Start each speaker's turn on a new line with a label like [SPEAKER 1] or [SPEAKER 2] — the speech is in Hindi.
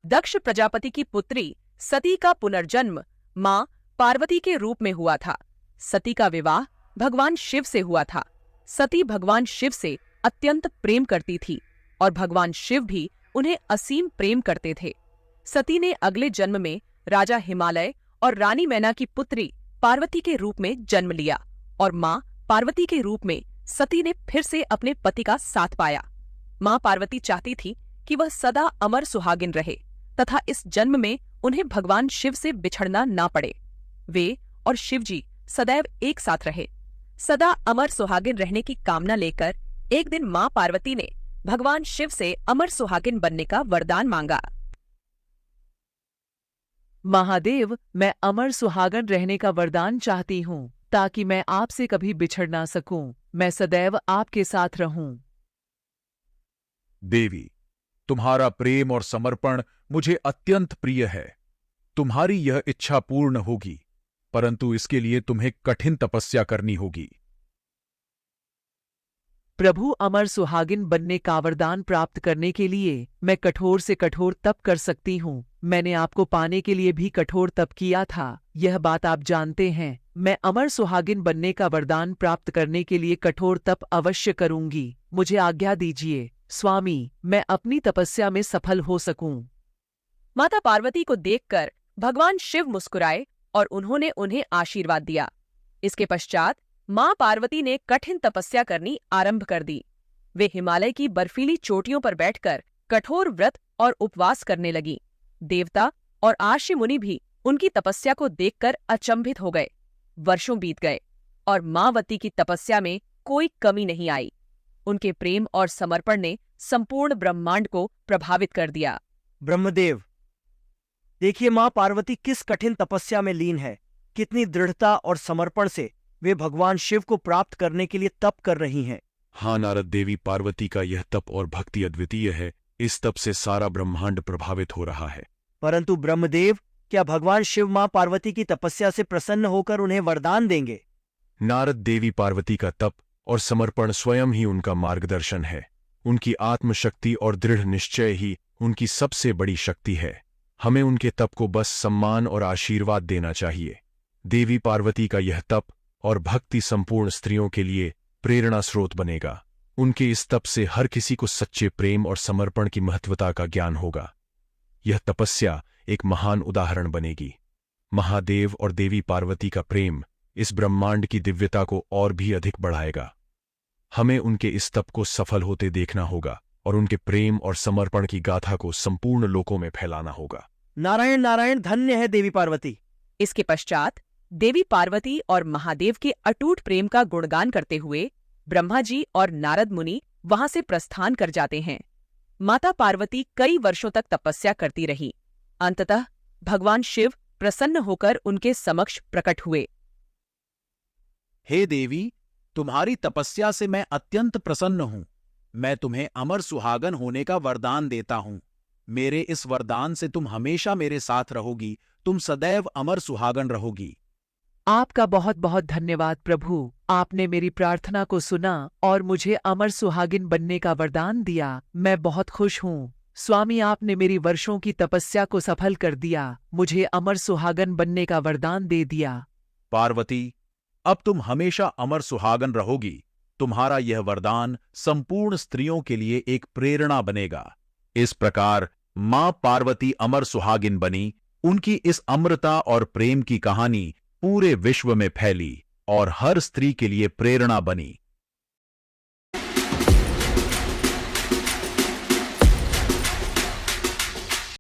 [SPEAKER 1] दक्ष प्रजापति की पुत्री सती का पुनर्जन्म मां पार्वती के रूप में हुआ था। सती का विवाह भगवान शिव से हुआ था। सती भगवान शिव से अत्यंत प्रेम करती थी और भगवान शिव भी उन्हें असीम प्रेम करते थे। सती ने अगले जन्म में राजा हिमालय और रानी मैना की पुत्री पार्वती के रूप में जन्म लिया और मां पार्वती के रूप में सती ने फिर से अपने पति का साथ पाया। मां पार्वती चाहती थी कि वह सदा अमर सुहागिन रहे तथा इस जन्म में उन्हें भगवान शिव से बिछड़ना ना पड़े। वे और शिवजी सदैव एक साथ रहे। सदा अमर सुहागिन रहने की कामना लेकर एक दिन मां पार्वती ने भगवान शिव से अमर सुहागिन बनने का वरदान मांगा।
[SPEAKER 2] महादेव, मैं अमर सुहागन रहने का वरदान चाहती हूँ ताकि मैं आपसे कभी बिछड़ ना सकूं। मैं सदैव आपके साथ रहूं।
[SPEAKER 3] देवी, तुम्हारा प्रेम और समर्पण मुझे अत्यंत प्रिय है। तुम्हारी यह इच्छा पूर्ण होगी, परंतु इसके लिए तुम्हें कठिन तपस्या करनी होगी।
[SPEAKER 2] प्रभु, अमर सुहागिन बनने का वरदान प्राप्त करने के लिए मैं कठोर से कठोर तप कर सकती हूँ। मैंने आपको पाने के लिए भी कठोर तप किया था, यह बात आप जानते हैं। मैं अमर सुहागिन बनने का वरदान प्राप्त करने के लिए कठोर तप अवश्य करूंगी। मुझे आज्ञा दीजिए स्वामी, मैं अपनी तपस्या में सफल हो सकूं।
[SPEAKER 1] माता पार्वती को देखकर भगवान शिव मुस्कुराए और उन्होंने उन्हें आशीर्वाद दिया। इसके पश्चात मां पार्वती ने कठिन तपस्या करनी आरंभ कर दी। वे हिमालय की बर्फीली चोटियों पर बैठकर कठोर व्रत और उपवास करने लगी। देवता और आर्षि मुनि भी उनकी तपस्या को देखकर अचंभित हो गए। वर्षों बीत गए और मांवती की तपस्या में कोई कमी नहीं आई। उनके प्रेम और समर्पण ने संपूर्ण ब्रह्मांड को प्रभावित कर दिया।
[SPEAKER 4] ब्रह्मदेव, देखिए मां पार्वती किस कठिन तपस्या में लीन है। कितनी दृढ़ता और समर्पण से वे भगवान शिव को प्राप्त करने के लिए तप कर रही हैं।
[SPEAKER 3] हाँ नारद देवी, पार्वती का यह तप और भक्ति अद्वितीय है। इस तप से सारा ब्रह्मांड प्रभावित हो रहा है।
[SPEAKER 4] परंतु ब्रह्मदेव, क्या भगवान शिव मां पार्वती की तपस्या से प्रसन्न होकर उन्हें वरदान देंगे?
[SPEAKER 3] नारद देवी, पार्वती का तप और समर्पण स्वयं ही उनका मार्गदर्शन है। उनकी आत्मशक्ति और दृढ़ निश्चय ही उनकी सबसे बड़ी शक्ति है। हमें उनके तप को बस सम्मान और आशीर्वाद देना चाहिए। देवी पार्वती का यह तप और भक्ति संपूर्ण स्त्रियों के लिए प्रेरणा स्रोत बनेगा। उनके इस तप से हर किसी को सच्चे प्रेम और समर्पण की महत्वता का ज्ञान होगा। यह तपस्या एक महान उदाहरण बनेगी। महादेव और देवी पार्वती का प्रेम इस ब्रह्मांड की दिव्यता को और भी अधिक बढ़ाएगा। हमें उनके इस तप को सफल होते देखना होगा और उनके प्रेम और समर्पण की गाथा को संपूर्ण लोकों में फैलाना होगा।
[SPEAKER 4] नारायण नारायण, धन्य है देवी पार्वती।
[SPEAKER 1] इसके पश्चात देवी पार्वती और महादेव के अटूट प्रेम का गुणगान करते हुए ब्रह्मा जी और नारद मुनि वहां से प्रस्थान कर जाते हैं। माता पार्वती कई वर्षों तक तपस्या करती रही। अंततः भगवान शिव प्रसन्न होकर उनके समक्ष प्रकट हुए।
[SPEAKER 5] हे देवी, तुम्हारी तपस्या से मैं अत्यंत प्रसन्न हूं। मैं तुम्हें अमर सुहागन होने का वरदान देता हूं। मेरे इस वरदान से तुम हमेशा मेरे साथ रहोगी। तुम सदैव अमर सुहागन रहोगी।
[SPEAKER 2] आपका बहुत बहुत धन्यवाद प्रभु। आपने मेरी प्रार्थना को सुना और मुझे अमर सुहागिन बनने का वरदान दिया। मैं बहुत खुश हूँ स्वामी, आपने मेरी वर्षों की तपस्या को सफल कर दिया। मुझे अमर सुहागन बनने का वरदान दे दिया।
[SPEAKER 5] पार्वती, अब तुम हमेशा अमर सुहागन रहोगी। तुम्हारा यह वरदान संपूर्ण स्त्रियों के लिए एक प्रेरणा बनेगा। इस प्रकार मां पार्वती अमर सुहागिन बनी। उनकी इस अमरता और प्रेम की कहानी पूरे विश्व में फैली और हर स्त्री के लिए प्रेरणा बनी।